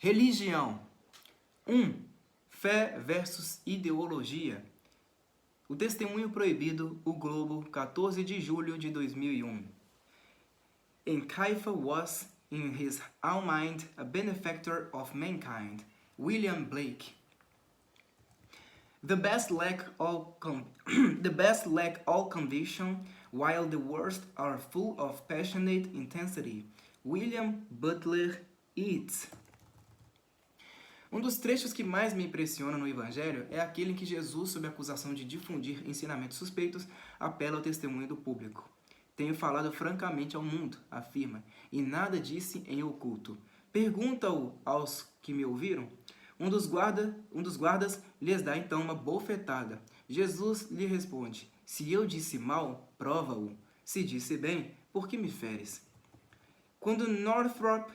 Religião. 1. Fé versus ideologia. O Testemunho Proibido, O Globo, 14 de julho de 2001. And Kaifa was, in his own mind, a benefactor of mankind. William Blake. The best lack all conviction, while the worst are full of passionate intensity. William Butler Yeats. Um dos trechos que mais me impressiona no Evangelho é aquele em que Jesus, sob a acusação de difundir ensinamentos suspeitos, apela ao testemunho do público. Tenho falado francamente ao mundo, afirma, e nada disse em oculto. Pergunta-o aos que me ouviram. Um dos guardas lhes dá então uma bofetada. Jesus lhe responde, se eu disse mal, prova-o. Se disse bem, por que me feres? Quando Northrop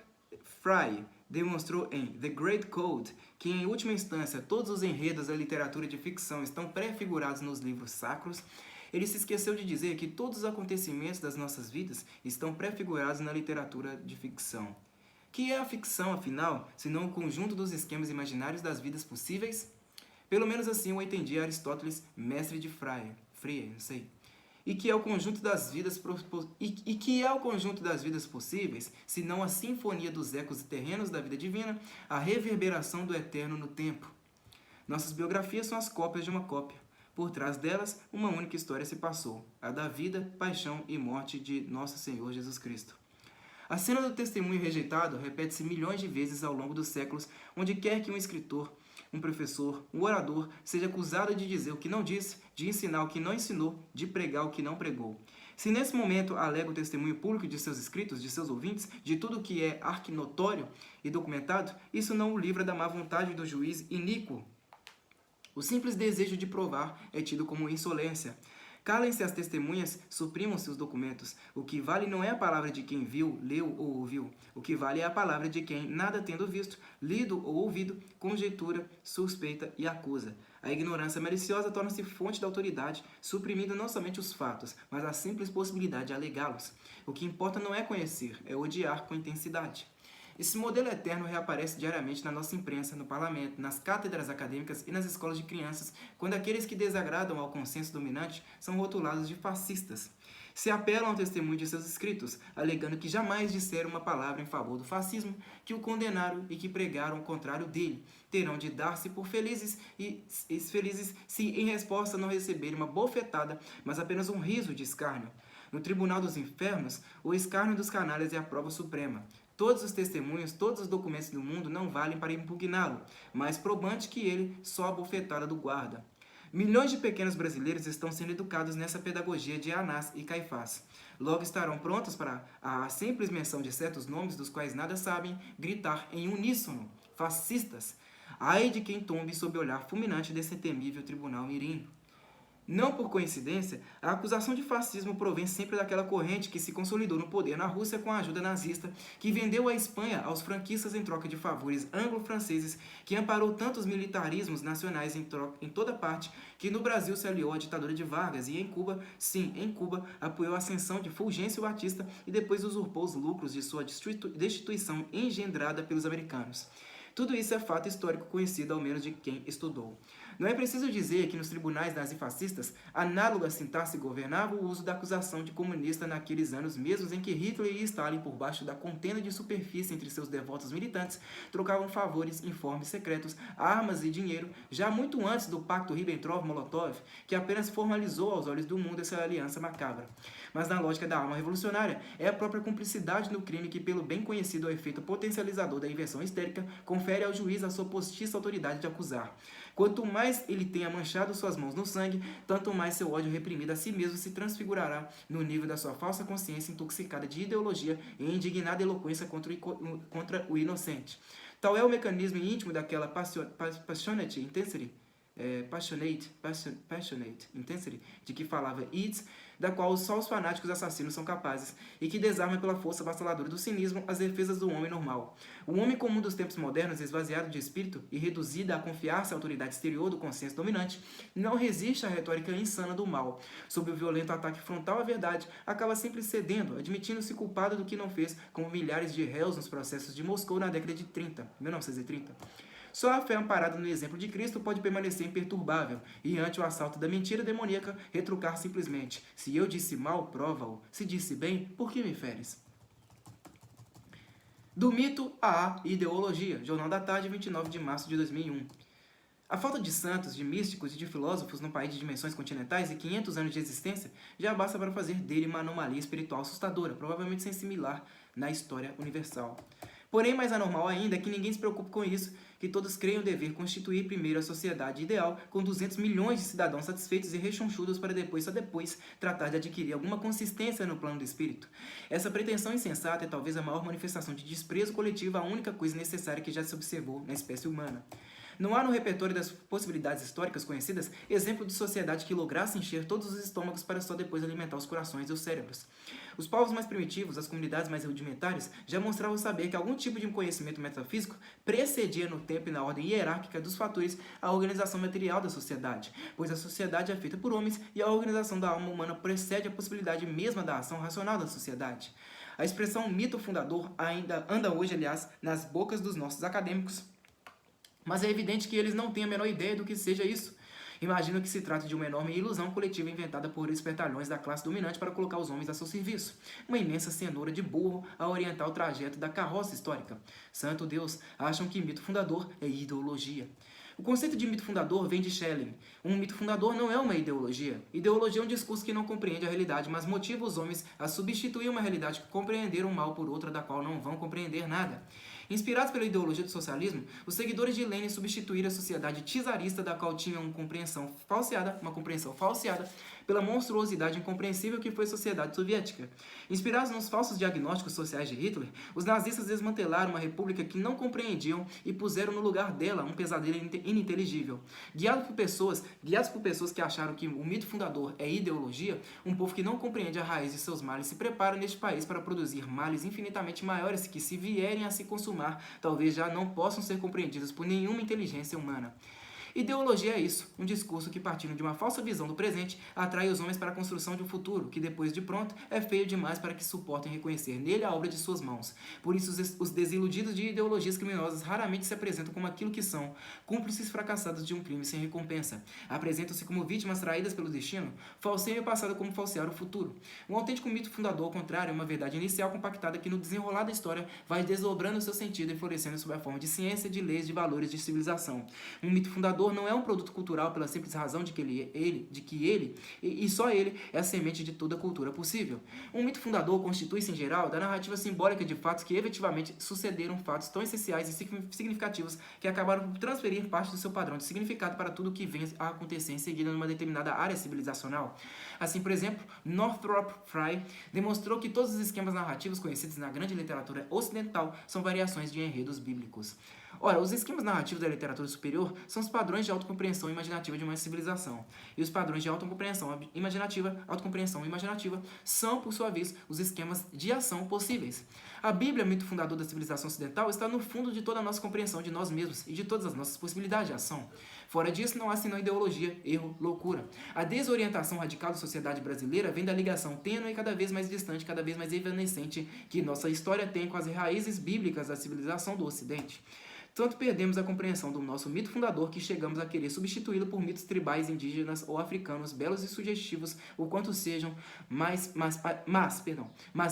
Frye demonstrou em The Great Code que, em última instância, todos os enredos da literatura de ficção estão prefigurados nos livros sacros, ele se esqueceu de dizer que todos os acontecimentos das nossas vidas estão prefigurados na literatura de ficção. Que é a ficção, afinal, senão o conjunto dos esquemas imaginários das vidas possíveis? Pelo menos assim o entendia Aristóteles, mestre de Frye, não sei. E que é o conjunto das vidas possíveis, senão a sinfonia dos ecos terrenos da vida divina, a reverberação do eterno no tempo. Nossas biografias são as cópias de uma cópia. Por trás delas, uma única história se passou, a da vida, paixão e morte de Nosso Senhor Jesus Cristo. A cena do testemunho rejeitado repete-se milhões de vezes ao longo dos séculos, onde quer que um escritor, um professor, um orador seja acusado de dizer o que não disse, de ensinar o que não ensinou, de pregar o que não pregou. Se nesse momento alega o testemunho público de seus escritos, de seus ouvintes, de tudo o que é arquinotório e documentado, isso não o livra da má vontade do juiz iníquo. O simples desejo de provar é tido como insolência. Calem-se as testemunhas, suprimam-se os documentos. O que vale não é a palavra de quem viu, leu ou ouviu. O que vale é a palavra de quem, nada tendo visto, lido ou ouvido, conjectura, suspeita e acusa. A ignorância maliciosa torna-se fonte da autoridade, suprimindo não somente os fatos, mas a simples possibilidade de alegá-los. O que importa não é conhecer, é odiar com intensidade. Esse modelo eterno reaparece diariamente na nossa imprensa, no parlamento, nas cátedras acadêmicas e nas escolas de crianças, quando aqueles que desagradam ao consenso dominante são rotulados de fascistas. Se apelam ao testemunho de seus escritos, alegando que jamais disseram uma palavra em favor do fascismo, que o condenaram e que pregaram o contrário dele, terão de dar-se por felizes se em resposta não receberem uma bofetada, mas apenas um riso de escárnio. No tribunal dos infernos, o escárnio dos canalhas é a prova suprema. Todos os testemunhos, todos os documentos do mundo não valem para impugná-lo, mais probante que ele, só a bofetada do guarda. Milhões de pequenos brasileiros estão sendo educados nessa pedagogia de Anás e Caifás. Logo estarão prontos para, a simples menção de certos nomes dos quais nada sabem, gritar em uníssono, fascistas. Ai de quem tombe sob o olhar fulminante desse temível tribunal mirim. Não por coincidência, a acusação de fascismo provém sempre daquela corrente que se consolidou no poder na Rússia com a ajuda nazista, que vendeu a Espanha aos franquistas em troca de favores anglo-franceses, que amparou tantos militarismos nacionais em toda parte, que no Brasil se aliou à ditadura de Vargas e em Cuba, apoiou a ascensão de Fulgêncio Batista e depois usurpou os lucros de sua destituição engendrada pelos americanos. Tudo isso é fato histórico conhecido ao menos de quem estudou. Não é preciso dizer que nos tribunais nazifascistas, análoga sintaxe governava o uso da acusação de comunista naqueles anos mesmos em que Hitler e Stalin, por baixo da contenda de superfície entre seus devotos militantes, trocavam favores, informes secretos, armas e dinheiro, já muito antes do pacto Ribbentrop-Molotov, que apenas formalizou aos olhos do mundo essa aliança macabra. Mas na lógica da alma revolucionária, é a própria cumplicidade no crime que, pelo bem conhecido efeito potencializador da inversão histérica, confere ao juiz a sua postiça autoridade de acusar. Quanto mais ele tenha manchado suas mãos no sangue, tanto mais seu ódio reprimido a si mesmo se transfigurará no nível da sua falsa consciência intoxicada de ideologia e indignada eloquência contra o inocente. Tal é o mecanismo íntimo daquela passionate intensity, passionate intensity, de que falava Yeats, da qual só os fanáticos assassinos são capazes, e que desarma pela força avassaladora do cinismo as defesas do homem normal. O homem comum dos tempos modernos, esvaziado de espírito e reduzido a confiar-se à autoridade exterior do consenso dominante, não resiste à retórica insana do mal. Sob o violento ataque frontal à verdade, acaba sempre cedendo, admitindo-se culpado do que não fez, como milhares de réus nos processos de Moscou na década de 1930. Só a fé amparada no exemplo de Cristo pode permanecer imperturbável e, ante o assalto da mentira demoníaca, retrucar simplesmente: se eu disse mal, prova-o. Se disse bem, por que me feres? Do mito à ideologia. Jornal da Tarde, 29 de março de 2001. A falta de santos, de místicos e de filósofos num país de dimensões continentais e 500 anos de existência já basta para fazer dele uma anomalia espiritual assustadora, provavelmente sem similar na história universal. Porém, mais anormal ainda é que ninguém se preocupe com isso, que todos creiam dever constituir primeiro a sociedade ideal com 200 milhões de cidadãos satisfeitos e rechonchudos para só depois tratar de adquirir alguma consistência no plano do espírito. Essa pretensão insensata é talvez a maior manifestação de desprezo coletivo à única coisa necessária que já se observou na espécie humana. Não há no repertório das possibilidades históricas conhecidas exemplo de sociedade que lograsse encher todos os estômagos para só depois alimentar os corações e os cérebros. Os povos mais primitivos, as comunidades mais rudimentares, já mostravam saber que algum tipo de conhecimento metafísico precedia no tempo e na ordem hierárquica dos fatores a organização material da sociedade, pois a sociedade é feita por homens e a organização da alma humana precede a possibilidade mesma da ação racional da sociedade. A expressão mito fundador ainda anda hoje, aliás, nas bocas dos nossos acadêmicos, mas é evidente que eles não têm a menor ideia do que seja isso. Imaginam que se trata de uma enorme ilusão coletiva inventada por espertalhões da classe dominante para colocar os homens a seu serviço. Uma imensa cenoura de burro a orientar o trajeto da carroça histórica. Santo Deus, acham que mito fundador é ideologia. O conceito de mito fundador vem de Schelling. Um mito fundador não é uma ideologia. Ideologia é um discurso que não compreende a realidade, mas motiva os homens a substituir uma realidade que compreenderam mal por outra da qual não vão compreender nada. Inspirados pela ideologia do socialismo, os seguidores de Lenin substituíram a sociedade czarista, da qual tinham uma compreensão falseada pela monstruosidade incompreensível que foi a sociedade soviética. Inspirados nos falsos diagnósticos sociais de Hitler, os nazistas desmantelaram uma república que não compreendiam e puseram no lugar dela um pesadelo ininteligível. Guiados por pessoas que acharam que o mito fundador é ideologia, um povo que não compreende a raiz de seus males se prepara neste país para produzir males infinitamente maiores que, se vierem a se consumar, talvez já não possam ser compreendidos por nenhuma inteligência humana. Ideologia é isso, um discurso que, partindo de uma falsa visão do presente, atrai os homens para a construção de um futuro, que depois de pronto é feio demais para que suportem reconhecer nele a obra de suas mãos. Por isso, os desiludidos de ideologias criminosas raramente se apresentam como aquilo que são, cúmplices fracassados de um crime sem recompensa. Apresentam-se como vítimas traídas pelo destino, falseiam o passado como falsear o futuro. Um autêntico mito fundador, ao contrário, é uma verdade inicial compactada que, no desenrolar da história, vai desdobrando seu sentido e florescendo sob a forma de ciência, de leis, de valores, de civilização. Um mito fundador não é um produto cultural pela simples razão de que ele e só ele é a semente de toda a cultura possível. Um mito fundador constitui-se, em geral, da narrativa simbólica de fatos que efetivamente sucederam, fatos tão essenciais e significativos que acabaram por transferir parte do seu padrão de significado para tudo o que vem a acontecer em seguida numa determinada área civilizacional. Assim, por exemplo, Northrop Frye demonstrou que todos os esquemas narrativos conhecidos na grande literatura ocidental são variações de enredos bíblicos. Ora, os esquemas narrativos da literatura superior são os padrões de autocompreensão imaginativa de uma civilização. E os padrões de autocompreensão imaginativa são, por sua vez, os esquemas de ação possíveis. A Bíblia, mito fundador da civilização ocidental, está no fundo de toda a nossa compreensão de nós mesmos e de todas as nossas possibilidades de ação. Fora disso, não há senão ideologia, erro, loucura. A desorientação radical da sociedade brasileira vem da ligação tênue e cada vez mais distante, cada vez mais evanescente que nossa história tem com as raízes bíblicas da civilização do Ocidente. Tanto perdemos a compreensão do nosso mito fundador que chegamos a querer substituí-lo por mitos tribais, indígenas ou africanos, belos e sugestivos, o quanto sejam, mas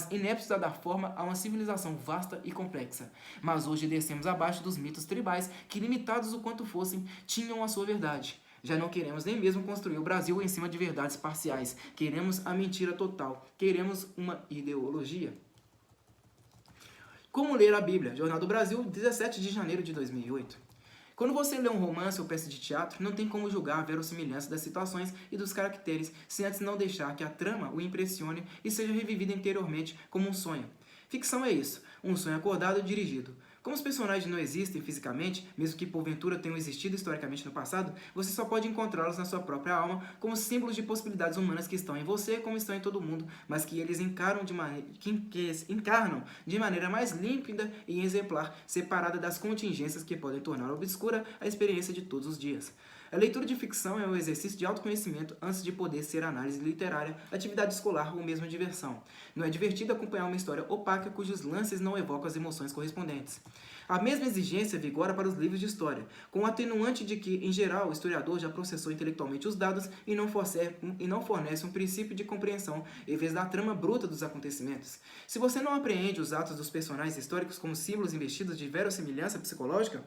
ineptos a dar forma a uma civilização vasta e complexa. Mas hoje descemos abaixo dos mitos tribais que, limitados o quanto fossem, tinham a sua verdade. Já não queremos nem mesmo construir o Brasil em cima de verdades parciais. Queremos a mentira total. Queremos uma ideologia. Como ler a Bíblia? Jornal do Brasil, 17 de janeiro de 2008. Quando você lê um romance ou peça de teatro, não tem como julgar a verossimilhança das situações e dos caracteres, se antes não deixar que a trama o impressione e seja revivida interiormente como um sonho. Ficção é isso, um sonho acordado e dirigido. Como os personagens não existem fisicamente, mesmo que porventura tenham existido historicamente no passado, você só pode encontrá-los na sua própria alma como símbolos de possibilidades humanas que estão em você como estão em todo mundo, mas que eles encarnam de maneira mais límpida e exemplar, separada das contingências que podem tornar obscura a experiência de todos os dias. A leitura de ficção é um exercício de autoconhecimento antes de poder ser análise literária, atividade escolar ou mesmo diversão. Não é divertido acompanhar uma história opaca cujos lances não evocam as emoções correspondentes. A mesma exigência vigora para os livros de história, com o atenuante de que, em geral, o historiador já processou intelectualmente os dados e não fornece um princípio de compreensão em vez da trama bruta dos acontecimentos. Se você não apreende os atos dos personagens históricos como símbolos investidos de verossimilhança psicológica,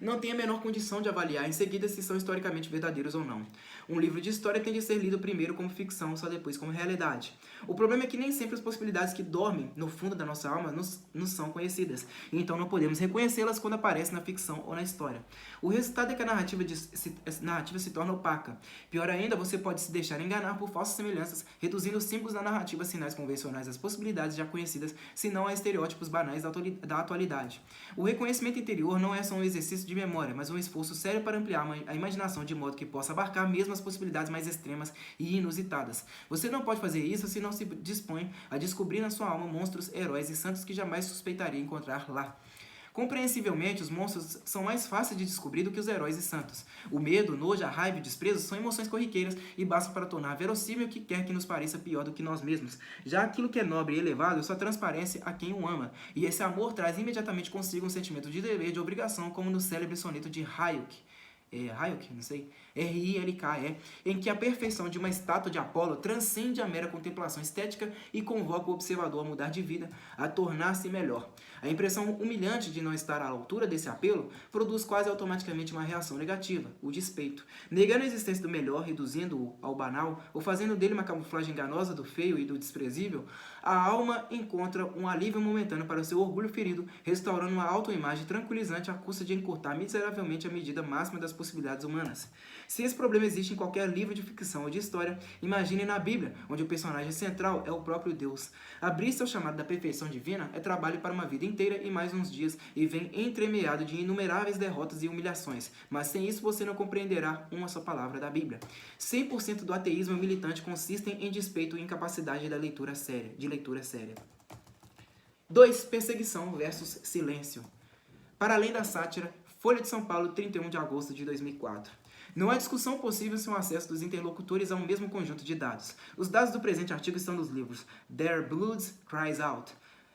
não tem a menor condição de avaliar em seguida se são historicamente verdadeiros ou não. Um livro de história tem de ser lido primeiro como ficção, só depois como realidade. O problema é que nem sempre as possibilidades que dormem no fundo da nossa alma nos são conhecidas, e então não podemos reconhecê-las quando aparecem na ficção ou na história. O resultado é que a narrativa se torna opaca. Pior ainda, você pode se deixar enganar por falsas semelhanças, reduzindo os símbolos da narrativa a sinais convencionais às possibilidades já conhecidas, se não a estereótipos banais da atualidade. O reconhecimento interior não é só um exercício de memória, mas um esforço sério para ampliar a imaginação de modo que possa abarcar mesmo as possibilidades mais extremas e inusitadas. Você não pode fazer isso se não se dispõe a descobrir na sua alma monstros, heróis e santos que jamais suspeitaria encontrar lá. Compreensivelmente, os monstros são mais fáceis de descobrir do que os heróis e santos. O medo, o nojo, a raiva e o desprezo são emoções corriqueiras e bastam para tornar verossímil o que quer que nos pareça pior do que nós mesmos. Já aquilo que é nobre e elevado só transparece a quem o ama, e esse amor traz imediatamente consigo um sentimento de dever e de obrigação, como no célebre soneto de Hayek, não sei, R-I-L-K-E, em que a perfeição de uma estátua de Apolo transcende a mera contemplação estética e convoca o observador a mudar de vida, a tornar-se melhor. A impressão humilhante de não estar à altura desse apelo produz quase automaticamente uma reação negativa, o despeito. Negando a existência do melhor, reduzindo-o ao banal, ou fazendo dele uma camuflagem enganosa do feio e do desprezível, a alma encontra um alívio momentâneo para o seu orgulho ferido, restaurando uma autoimagem tranquilizante à custa de encurtar miseravelmente a medida máxima das possibilidades humanas. Se esse problema existe em qualquer livro de ficção ou de história, imagine na Bíblia, onde o personagem central é o próprio Deus. Abrir-se ao chamado da perfeição divina é trabalho para uma vida inteira e mais uns dias, e vem entremeado de inumeráveis derrotas e humilhações, mas sem isso você não compreenderá uma só palavra da Bíblia. 100% do ateísmo militante consistem em despeito e incapacidade de leitura séria. 2. Perseguição versus silêncio. Para além da sátira, Folha de São Paulo, 31 de agosto de 2004. Não há discussão possível sem o acesso dos interlocutores a um mesmo conjunto de dados. Os dados do presente artigo estão nos livros Their Blood Cries Out,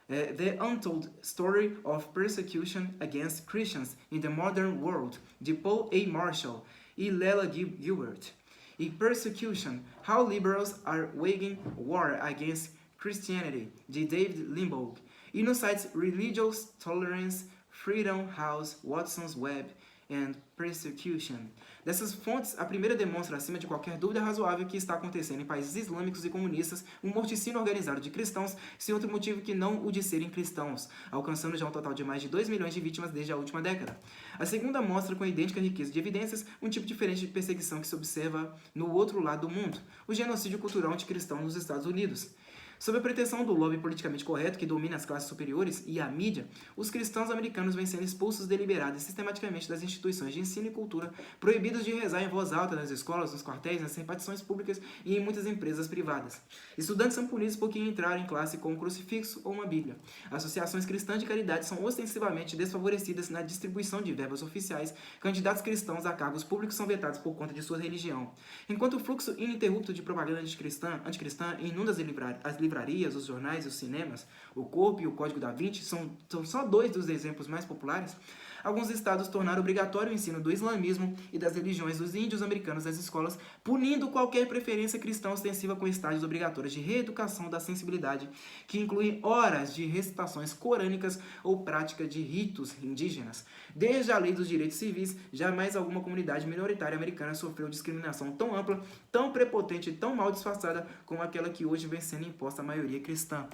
The Untold Story of Persecution Against Christians in the Modern World, de Paul A. Marshall e Lela Gilbert, e Persecution, How Liberals Are Waging War Against Christianity, de David Limbaugh, e nos sites Religious Tolerance, Freedom House, Watson's Web and Persecution. Dessas fontes, a primeira demonstra, acima de qualquer dúvida razoável, que está acontecendo em países islâmicos e comunistas um morticínio organizado de cristãos, sem outro motivo que não o de serem cristãos, alcançando já um total de mais de 2 milhões de vítimas desde a última década. A segunda mostra, com idêntica riqueza de evidências, um tipo diferente de perseguição que se observa no outro lado do mundo, o genocídio cultural anticristão nos Estados Unidos. Sob a pretensão do lobby politicamente correto que domina as classes superiores e a mídia, os cristãos americanos vêm sendo expulsos deliberada e sistematicamente das instituições de ensino e cultura, proibidos de rezar em voz alta nas escolas, nos quartéis, nas repartições públicas e em muitas empresas privadas. Estudantes são punidos por quem entrar em classe com um crucifixo ou uma bíblia. Associações cristãs de caridade são ostensivamente desfavorecidas na distribuição de verbas oficiais, candidatos cristãos a cargos públicos são vetados por conta de sua religião. Enquanto o fluxo ininterrupto de propaganda anticristã inunda as livrarias, os jornais e os cinemas, o Corpo e o Código da Vinci são só 2 dos exemplos mais populares, alguns estados tornaram obrigatório o ensino do islamismo e das religiões dos índios americanos nas escolas, punindo qualquer preferência cristã ostensiva com estágios obrigatórios de reeducação da sensibilidade, que incluem horas de recitações corânicas ou prática de ritos indígenas. Desde a lei dos direitos civis, jamais alguma comunidade minoritária americana sofreu discriminação tão ampla, tão prepotente e tão mal disfarçada como aquela que hoje vem sendo imposta à maioria cristã.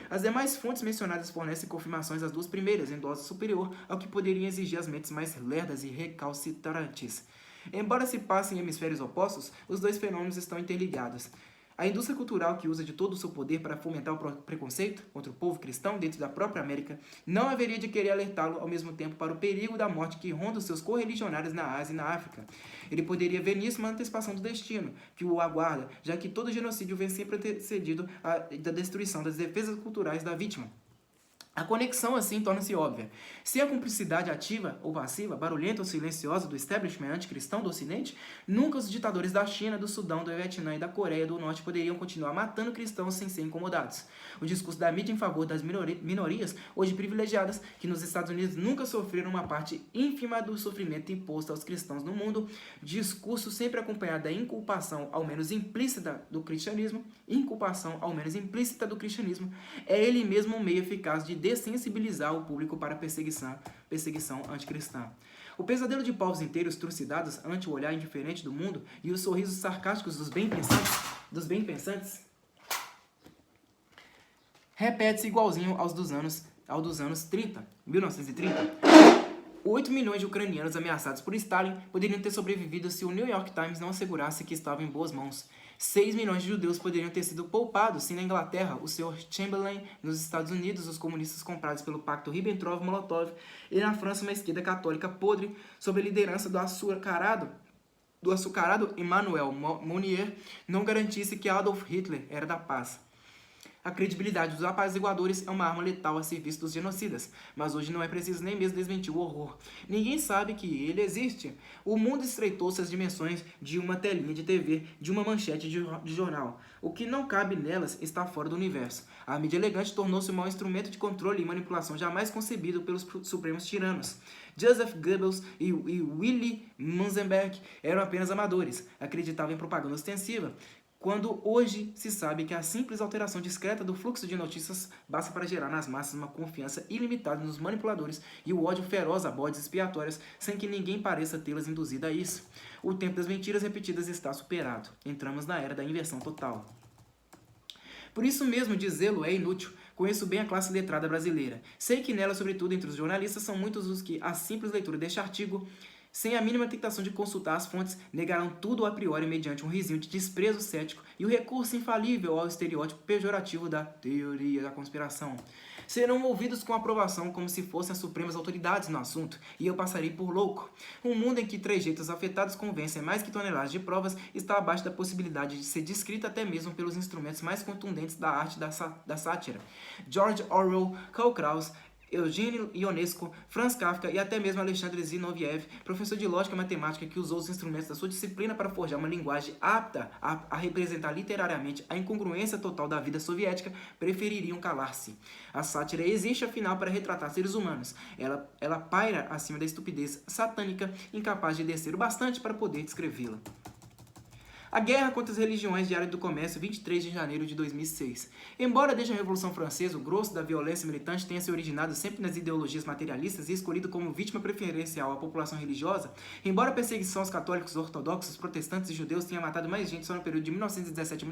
As demais fontes mencionadas fornecem confirmações às duas primeiras, em dose superior ao que poderiam exigir as mentes mais lerdas e recalcitrantes. Embora se passem em hemisférios opostos, os dois fenômenos estão interligados. A indústria cultural que usa de todo o seu poder para fomentar o preconceito contra o povo cristão dentro da própria América não haveria de querer alertá-lo ao mesmo tempo para o perigo da morte que ronda os seus correligionários na Ásia e na África. Ele poderia ver nisso uma antecipação do destino que o aguarda, já que todo genocídio vem sempre antecedido da destruição das defesas culturais da vítima. A conexão, assim, torna-se óbvia. Se a cumplicidade ativa ou passiva, barulhenta ou silenciosa do establishment anticristão do Ocidente, nunca os ditadores da China, do Sudão, do Vietnã e da Coreia do Norte poderiam continuar matando cristãos sem ser incomodados. O discurso da mídia em favor das minorias, hoje privilegiadas, que nos Estados Unidos nunca sofreram uma parte ínfima do sofrimento imposto aos cristãos no mundo, discurso sempre acompanhado da inculpação, ao menos implícita, do cristianismo, é ele mesmo um meio eficaz de dessensibilizar o público para a perseguição anticristã. O pesadelo de povos inteiros trucidados ante o olhar indiferente do mundo e os sorrisos sarcásticos dos bem-pensantes repete-se igualzinho ao dos anos 1930. 8 milhões de ucranianos ameaçados por Stalin poderiam ter sobrevivido se o New York Times não assegurasse que estavam em boas mãos. 6 milhões de judeus poderiam ter sido poupados se na Inglaterra o Sr. Chamberlain, nos Estados Unidos os comunistas comprados pelo pacto Ribbentrop-Molotov e na França uma esquerda católica podre sob a liderança do açucarado Emmanuel Mounier não garantisse que Adolf Hitler era da paz. A credibilidade dos apaziguadores é uma arma letal a serviço dos genocidas, mas hoje não é preciso nem mesmo desmentir o horror. Ninguém sabe que ele existe. O mundo estreitou-se às dimensões de uma telinha de TV, de uma manchete de jornal. O que não cabe nelas está fora do universo. A mídia elegante tornou-se o maior instrumento de controle e manipulação jamais concebido pelos supremos tiranos. Joseph Goebbels e Willy Munzenberg eram apenas amadores, acreditavam em propaganda ostensiva, quando hoje se sabe que a simples alteração discreta do fluxo de notícias basta para gerar nas massas uma confiança ilimitada nos manipuladores e o ódio feroz a bodes expiatórios, sem que ninguém pareça tê-las induzido a isso. O tempo das mentiras repetidas está superado. Entramos na era da inversão total. Por isso mesmo, dizê-lo é inútil. Conheço bem a classe letrada brasileira. Sei que nela, sobretudo entre os jornalistas, são muitos os que, a simples leitura deste artigo, sem a mínima tentação de consultar as fontes, negarão tudo a priori mediante um risinho de desprezo cético e o recurso infalível ao estereótipo pejorativo da teoria da conspiração. Serão ouvidos com aprovação como se fossem as supremas autoridades no assunto, e eu passarei por louco. Um mundo em que trejeitos afetados convencem mais que toneladas de provas está abaixo da possibilidade de ser descrita até mesmo pelos instrumentos mais contundentes da arte da sátira. George Orwell, Karl Kraus, Eugênio Ionesco, Franz Kafka e até mesmo Alexandre Zinoviev, professor de lógica e matemática que usou os instrumentos da sua disciplina para forjar uma linguagem apta a representar literariamente a incongruência total da vida soviética, prefeririam calar-se. A sátira existe, afinal, para retratar seres humanos. Ela paira acima da estupidez satânica, incapaz de descer o bastante para poder descrevê-la. A Guerra contra as Religiões, Diário do Comércio, 23 de janeiro de 2006. Embora desde a Revolução Francesa o grosso da violência militante tenha se originado sempre nas ideologias materialistas e escolhido como vítima preferencial a população religiosa, embora a perseguição aos católicos ortodoxos, protestantes e judeus tenha matado mais gente só no período de 1917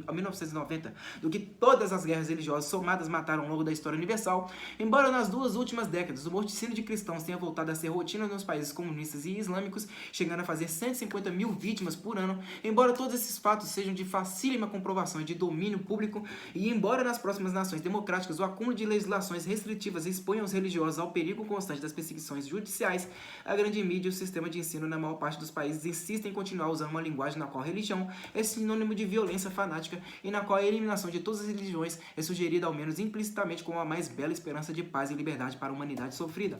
a 1990 do que todas as guerras religiosas somadas mataram ao longo da história universal, embora nas duas últimas décadas o morticínio de cristãos tenha voltado a ser rotina nos países comunistas e islâmicos, chegando a fazer 150 mil vítimas por ano, embora todos esses fatos sejam de facílima comprovação e de domínio público, e embora nas próximas nações democráticas o acúmulo de legislações restritivas exponham os religiosos ao perigo constante das perseguições judiciais, a grande mídia e o sistema de ensino na maior parte dos países insistem em continuar usando uma linguagem na qual a religião é sinônimo de violência fanática e na qual a eliminação de todas as religiões é sugerida ao menos implicitamente como a mais bela esperança de paz e liberdade para a humanidade sofrida.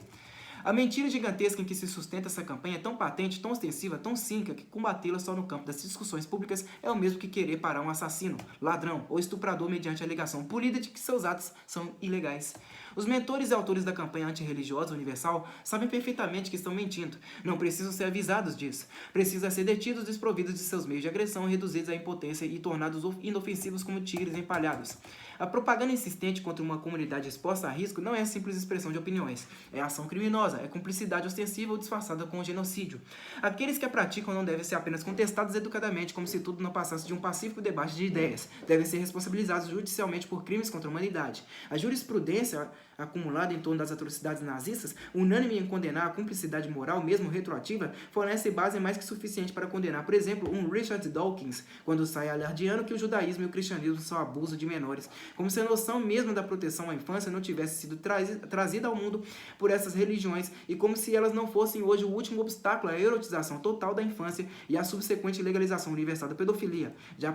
A mentira gigantesca em que se sustenta essa campanha é tão patente, tão ostensiva, tão cínica, que combatê-la só no campo das discussões públicas é o mesmo que querer parar um assassino, ladrão ou estuprador mediante a alegação polida de que seus atos são ilegais. Os mentores e autores da campanha antirreligiosa universal sabem perfeitamente que estão mentindo. Não precisam ser avisados disso. Precisam ser detidos, desprovidos de seus meios de agressão, reduzidos à impotência e tornados inofensivos como tigres empalhados. A propaganda insistente contra uma comunidade exposta a risco não é simples expressão de opiniões. É ação criminosa, é cumplicidade ostensiva ou disfarçada com o genocídio. Aqueles que a praticam não devem ser apenas contestados educadamente, como se tudo não passasse de um pacífico debate de ideias. Devem ser responsabilizados judicialmente por crimes contra a humanidade. A jurisprudência acumulada em torno das atrocidades nazistas, unânime em condenar a cumplicidade moral, mesmo retroativa, fornece base mais que suficiente para condenar, por exemplo, um Richard Dawkins, quando sai alardeando que o judaísmo e o cristianismo são abuso de menores, como se a noção mesmo da proteção à infância não tivesse sido trazida ao mundo por essas religiões e como se elas não fossem hoje o último obstáculo à erotização total da infância e à subsequente legalização universal da pedofilia, já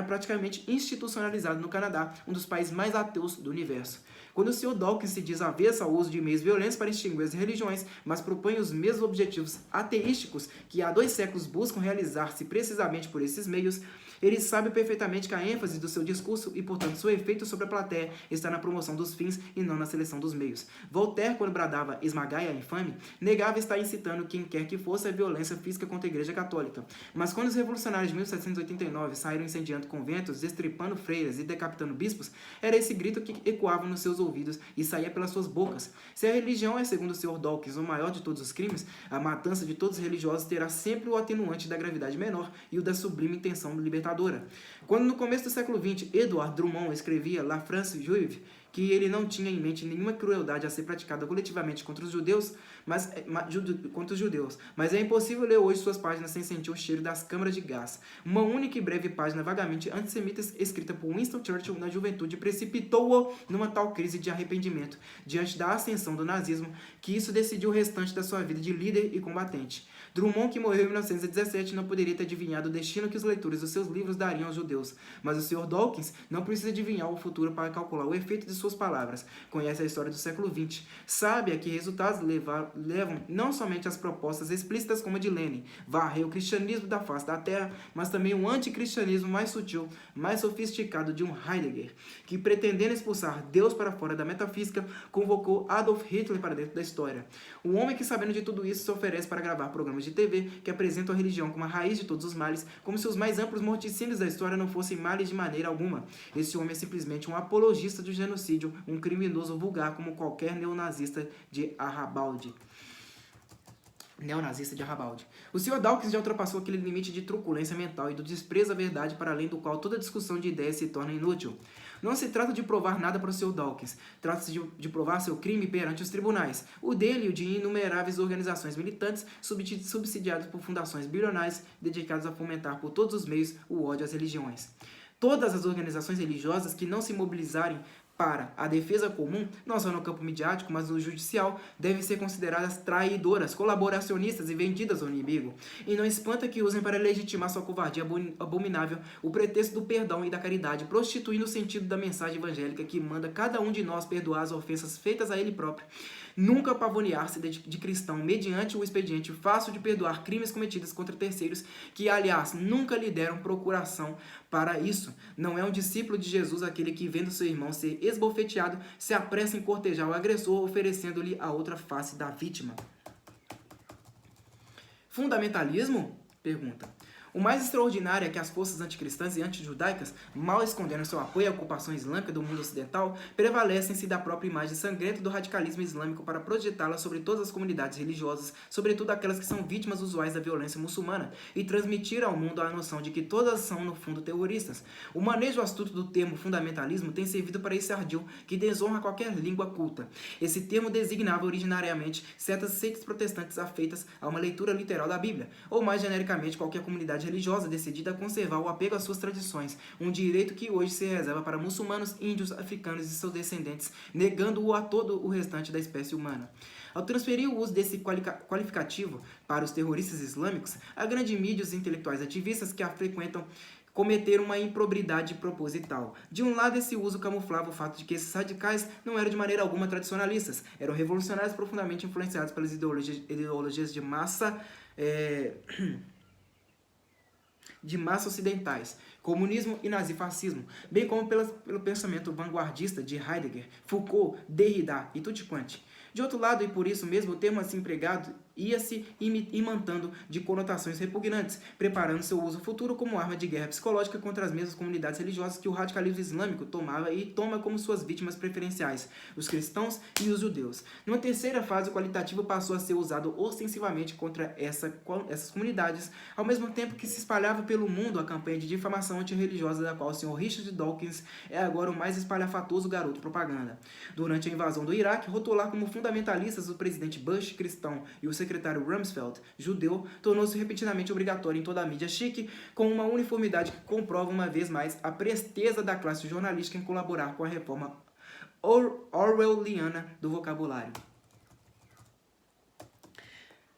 praticamente institucionalizado no Canadá, um dos países mais ateus do universo. Quando o Sr. Dawkins se diz avesso ao uso de meios violentos para extinguir as religiões, mas propõe os mesmos objetivos ateísticos que há 2 séculos buscam realizar-se precisamente por esses meios, ele sabe perfeitamente que a ênfase do seu discurso e, portanto, seu efeito sobre a plateia está na promoção dos fins e não na seleção dos meios. Voltaire, quando bradava "esmagai a infame", negava estar incitando quem quer que fosse a violência física contra a Igreja Católica. Mas quando os revolucionários de 1789 saíram incendiando conventos, destripando freiras e decapitando bispos, era esse grito que ecoava nos seus ouvidos e saía pelas suas bocas. Se a religião é, segundo o Sr. Dawkins, o maior de todos os crimes, a matança de todos os religiosos terá sempre o atenuante da gravidade menor e o da sublime intenção libertadora. Quando no começo do século XX, Edouard Drummond escrevia La France Juive, que ele não tinha em mente nenhuma crueldade a ser praticada coletivamente contra os judeus, mas é impossível ler hoje suas páginas sem sentir o cheiro das câmaras de gás. Uma única e breve página vagamente antissemita escrita por Winston Churchill na juventude precipitou-o numa tal crise de arrependimento diante da ascensão do nazismo que isso decidiu o restante da sua vida de líder e combatente. Drummond, que morreu em 1917, não poderia ter adivinhado o destino que os leitores dos seus livros dariam aos judeus, mas o Sr. Dawkins não precisa adivinhar o futuro para calcular o efeito de suas palavras. Conhece a história do século XX, sabe a que resultados levam não somente as propostas explícitas como a de Lenin, varrer o cristianismo da face da terra, mas também o anticristianismo mais sutil, mais sofisticado de um Heidegger, que, pretendendo expulsar Deus para fora da metafísica, convocou Adolf Hitler para dentro da história. Um homem que, sabendo de tudo isso, se oferece para gravar programas de TV que apresentam a religião como a raiz de todos os males, como se os mais amplos morticínios da história não fossem males de maneira alguma. Esse homem é simplesmente um apologista do genocídio, um criminoso vulgar como qualquer neonazista de Arrabalde. O Sr. Dawkins já ultrapassou aquele limite de truculência mental e do desprezo à verdade para além do qual toda discussão de ideias se torna inútil. Não se trata de provar nada para o Sr. Dawkins, trata-se de provar seu crime perante os tribunais, o dele e o de inumeráveis organizações militantes subsidiadas por fundações bilionárias dedicadas a fomentar por todos os meios o ódio às religiões. Todas as organizações religiosas que não se mobilizarem para a defesa comum, não só no campo midiático, mas no judicial, devem ser consideradas traidoras, colaboracionistas e vendidas ao inimigo. E não espanta que usem para legitimar sua covardia abominável o pretexto do perdão e da caridade, prostituindo o sentido da mensagem evangélica que manda cada um de nós perdoar as ofensas feitas a ele próprio. Nunca pavonear-se de cristão mediante o expediente fácil de perdoar crimes cometidos contra terceiros, que, aliás, nunca lhe deram procuração para isso. Não é um discípulo de Jesus aquele que, vendo seu irmão ser esbofeteado, se apressa em cortejar o agressor, oferecendo-lhe a outra face da vítima. Fundamentalismo? Pergunta. O mais extraordinário é que as forças anticristãs e antijudaicas, mal escondendo seu apoio à ocupação islâmica do mundo ocidental, prevalecem-se da própria imagem sangrenta do radicalismo islâmico para projetá-la sobre todas as comunidades religiosas, sobretudo aquelas que são vítimas usuais da violência muçulmana, e transmitir ao mundo a noção de que todas são, no fundo, terroristas. O manejo astuto do termo fundamentalismo tem servido para esse ardil que desonra qualquer língua culta. Esse termo designava originariamente certas seitas protestantes afeitas a uma leitura literal da Bíblia, ou mais genericamente qualquer comunidade religiosa decidida a conservar o apego às suas tradições, um direito que hoje se reserva para muçulmanos, índios, africanos e seus descendentes, negando-o a todo o restante da espécie humana. Ao transferir o uso desse qualificativo para os terroristas islâmicos, a grande mídia e os intelectuais ativistas que a frequentam cometeram uma improbidade proposital. De um lado, esse uso camuflava o fato de que esses radicais não eram de maneira alguma tradicionalistas, eram revolucionários profundamente influenciados pelas ideologias de massa ocidentais, comunismo e nazifascismo, bem como pelo pensamento vanguardista de Heidegger, Foucault, Derrida e tutti quanti. De outro lado, e por isso mesmo, o termo assim empregado ia-se imantando de conotações repugnantes, preparando seu uso futuro como arma de guerra psicológica contra as mesmas comunidades religiosas que o radicalismo islâmico tomava e toma como suas vítimas preferenciais, os cristãos e os judeus. Numa terceira fase, o qualitativo passou a ser usado ostensivamente contra essas comunidades, ao mesmo tempo que se espalhava pelo mundo a campanha de difamação antirreligiosa da qual o Sr. Richard Dawkins é agora o mais espalhafatoso garoto propaganda. Durante a invasão do Iraque, rotular como fundamentalistas o presidente Bush, cristão, e o secretário Rumsfeld, judeu, tornou-se repetidamente obrigatório em toda a mídia chique, com uma uniformidade que comprova uma vez mais a presteza da classe jornalística em colaborar com a reforma orwelliana do vocabulário.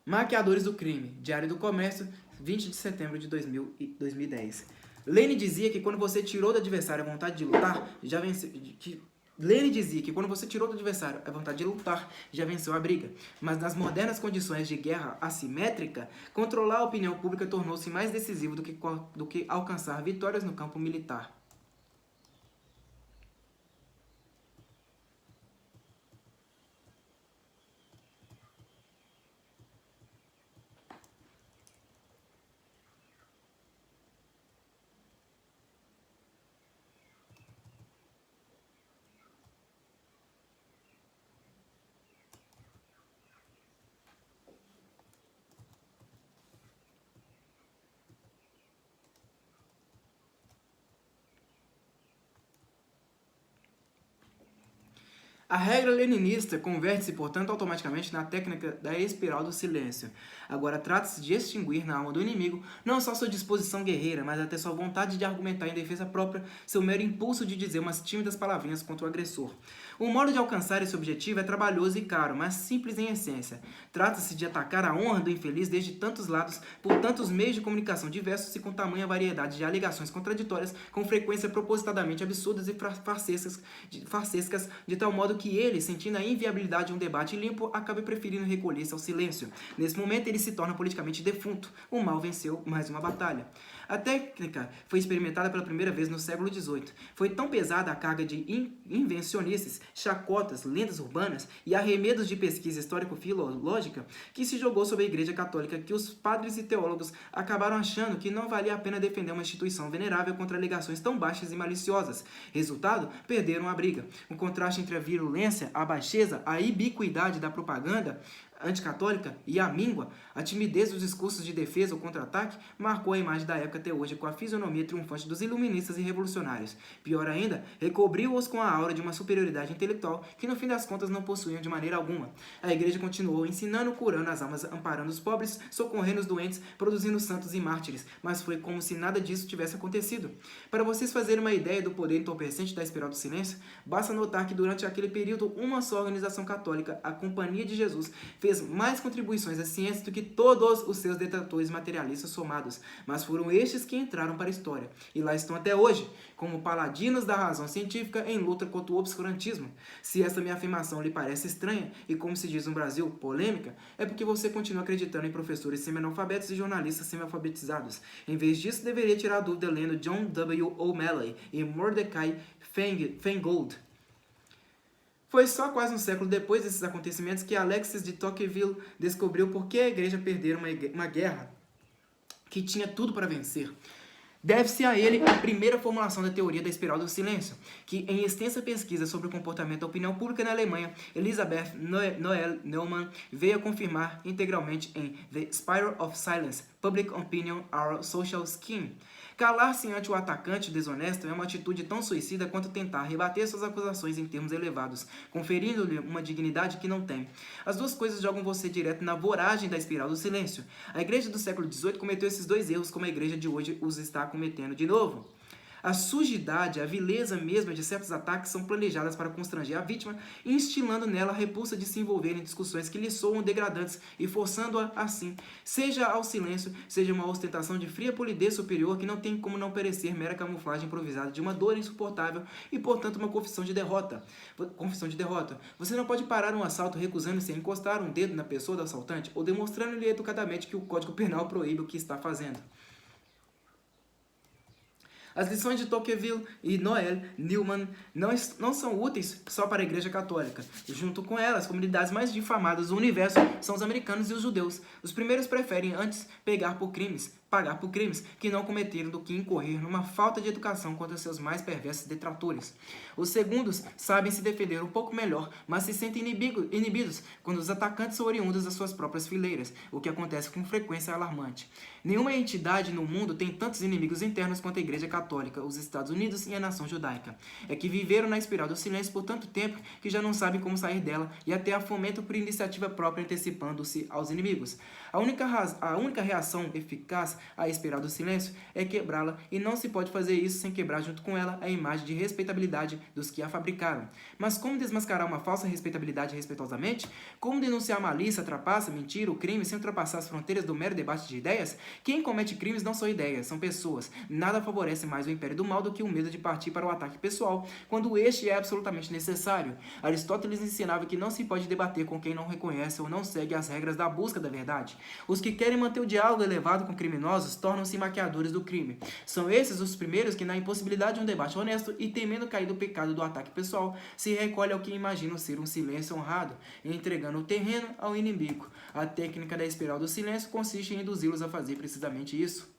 Maquiadores do crime, Diário do Comércio, 20 de setembro de 2010. Lenin dizia que quando você tirou do adversário a vontade de lutar, já venceu. Lenin dizia que quando você tirou do adversário a vontade de lutar, já venceu a briga. Mas nas modernas condições de guerra assimétrica, controlar a opinião pública tornou-se mais decisivo do que alcançar vitórias no campo militar. A regra leninista converte-se, portanto, automaticamente na técnica da espiral do silêncio. Agora trata-se de extinguir na alma do inimigo não só sua disposição guerreira, mas até sua vontade de argumentar em defesa própria, seu mero impulso de dizer umas tímidas palavrinhas contra o agressor. O modo de alcançar esse objetivo é trabalhoso e caro, mas simples em essência. Trata-se de atacar a honra do infeliz desde tantos lados, por tantos meios de comunicação diversos e com tamanha variedade de alegações contraditórias, com frequência propositadamente absurdas e farsescas, de tal modo que ele, sentindo a inviabilidade de um debate limpo, acaba preferindo recolher-se ao silêncio. Nesse momento, ele se torna politicamente defunto. O mal venceu mais uma batalha. A técnica foi experimentada pela primeira vez no século XVIII. Foi tão pesada a carga de invencionices, chacotas, lendas urbanas e arremedos de pesquisa histórico-filológica que se jogou sobre a Igreja Católica que os padres e teólogos acabaram achando que não valia a pena defender uma instituição venerável contra alegações tão baixas e maliciosas. Resultado, perderam a briga. O contraste entre a virulência, a baixeza, a ubiquidade da propaganda anticatólica e a míngua, a timidez dos discursos de defesa ou contra-ataque, marcou a imagem da época até hoje com a fisionomia triunfante dos iluministas e revolucionários. Pior ainda, recobriu-os com a aura de uma superioridade intelectual que no fim das contas não possuíam de maneira alguma. A igreja continuou ensinando, curando as almas, amparando os pobres, socorrendo os doentes, produzindo santos e mártires, mas foi como se nada disso tivesse acontecido. Para vocês fazerem uma ideia do poder entorpecente da espiral do silêncio, basta notar que durante aquele período uma só organização católica, a Companhia de Jesus, fez mais contribuições à ciência do que todos os seus detratores materialistas somados, mas foram estes que entraram para a história, e lá estão até hoje, como paladinos da razão científica em luta contra o obscurantismo. Se essa minha afirmação lhe parece estranha, e como se diz no Brasil, polêmica, é porque você continua acreditando em professores semi-analfabetos e jornalistas semi-alfabetizados. Em vez disso, deveria tirar a dúvida lendo John W. O'Malley e Mordecai Feingold. Foi só quase um século depois desses acontecimentos que Alexis de Tocqueville descobriu por que a igreja perdera uma guerra que tinha tudo para vencer. Deve-se a ele a primeira formulação da teoria da espiral do silêncio, que, em extensa pesquisa sobre o comportamento da opinião pública na Alemanha, Elisabeth Noel Neumann veio a confirmar integralmente em The Spiral of Silence, Public Opinion, Our Social Scheme. Calar-se ante o atacante desonesto é uma atitude tão suicida quanto tentar rebater suas acusações em termos elevados, conferindo-lhe uma dignidade que não tem. As duas coisas jogam você direto na voragem da espiral do silêncio. A igreja do século XVIII cometeu esses dois erros como a igreja de hoje os está cometendo de novo. A sujidade, a vileza mesma de certos ataques são planejadas para constranger a vítima, instilando nela a repulsa de se envolver em discussões que lhe soam degradantes e forçando-a, assim, seja ao silêncio, seja uma ostentação de fria polidez superior que não tem como não parecer mera camuflagem improvisada de uma dor insuportável e, portanto, uma confissão de derrota. Você não pode parar um assalto recusando-se a encostar um dedo na pessoa do assaltante ou demonstrando-lhe educadamente que o Código Penal proíbe o que está fazendo. As lições de Tocqueville e Noel Newman não são úteis só para a Igreja Católica. Junto com elas, as comunidades mais difamadas do universo são os americanos e os judeus. Os primeiros preferem antes pagar por crimes que não cometeram do que incorrer numa falta de educação contra seus mais perversos detratores. Os segundos sabem se defender um pouco melhor, mas se sentem inibidos quando os atacantes são oriundos das suas próprias fileiras, o que acontece com frequência alarmante. Nenhuma entidade no mundo tem tantos inimigos internos quanto a Igreja Católica, os Estados Unidos e a nação judaica. É que viveram na espiral do silêncio por tanto tempo que já não sabem como sair dela e até a fomentam por iniciativa própria antecipando-se aos inimigos. A única reação eficaz à espiral do silêncio é quebrá-la, e não se pode fazer isso sem quebrar junto com ela a imagem de respeitabilidade dos que a fabricaram. Mas como desmascarar uma falsa respeitabilidade respeitosamente? Como denunciar malícia, trapaça, mentira, o crime sem ultrapassar as fronteiras do mero debate de ideias? Quem comete crimes não são ideias, são pessoas. Nada favorece mais o império do mal do que o medo de partir para o ataque pessoal, quando este é absolutamente necessário. Aristóteles ensinava que não se pode debater com quem não reconhece ou não segue as regras da busca da verdade. Os que querem manter o diálogo elevado com criminosos tornam-se maquiadores do crime. São esses os primeiros que, na impossibilidade de um debate honesto e temendo cair do pecado do ataque pessoal, se recolhem ao que imaginam ser um silêncio honrado, entregando o terreno ao inimigo. A técnica da espiral do silêncio consiste em induzi-los a fazer precisamente isso.